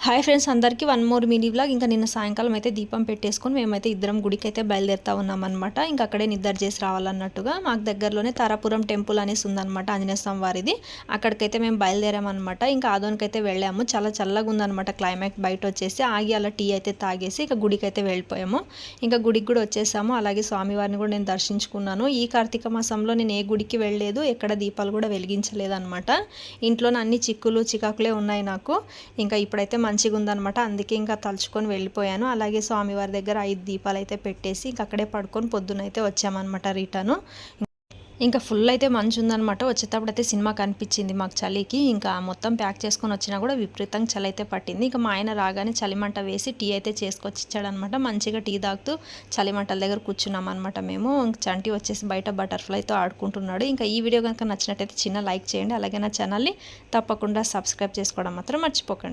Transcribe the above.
Hi friends, అందరికీ one more mini vlog. ఇంకా నిన్న సాయంకాలం అయితే దీపం పెట్టేసుకొని మేమైతే ఇద్దరం గుడికి అయితే బయలుదేరుతా ఉన్నామన్నమాట. ఇంకా అక్కడే నిద్ర చేసి రావాలన్నట్టుగా మాకు దగ్గరలోనే తారాపురం టెంపుల్ అనేసి ఉందన్నమాట, ఆంజనేయ స్వామి వారిది. అక్కడికైతే మేము బయలుదేరామన్నమాట. ఇంకా ఆదోనికైతే వెళ్ళాము. చాలా చల్లగా ఉందన్నమాట క్లైమేట్. బయట వచ్చేసి ఆగి అలా టీ అయితే తాగేసి ఇక గుడికి అయితే వెళ్ళిపోయాము. ఇంకా గుడికి కూడా వచ్చేసాము. అలాగే స్వామివారిని కూడా నేను దర్శించుకున్నాను. ఈ కార్తీక మాసంలో నేను ఏ గుడికి వెళ్ళలేదు, ఎక్కడ దీపాలు కూడా వెలిగించలేదు అనమాట. ఇంట్లోనే అన్ని చిక్కులు చికాకులే ఉన్నాయి నాకు. ఇంకా ఇప్పుడైతే మంచిగా ఉందన్నమాట. అందుకే ఇంకా తలుచుకొని వెళ్ళిపోయాను. అలాగే స్వామివారి దగ్గర 5 దీపాలు అయితే పెట్టేసి ఇంక అక్కడే పడుకొని పొద్దునైతే వచ్చామన్నమాట రిటర్ను. ఇంకా ఫుల్ అయితే మంచు ఉందన్నమాట. వచ్చేటప్పుడు అయితే సినిమా కనిపించింది మాకు చలికి. ఇంకా మొత్తం ప్యాక్ చేసుకొని వచ్చినా కూడా విపరీతంగా చలి అయితే పట్టింది. ఇంకా మా ఆయన రాగానే చలిమంట వేసి టీ అయితే చేసుకొచ్చి ఇచ్చాడనమాట. మంచిగా టీ తాగుతూ చలిమంటల దగ్గర కూర్చున్నాం అనమాట మేము. ఇంకా చంటి వచ్చేసి బయట బటర్ఫ్లైతో ఆడుకుంటున్నాడు. ఇంకా ఈ వీడియో కనుక నచ్చినట్టయితే చిన్న లైక్ చేయండి. అలాగే నా ఛానల్ని తప్పకుండా సబ్స్క్రైబ్ చేసుకోవడం మాత్రం మర్చిపోకండి.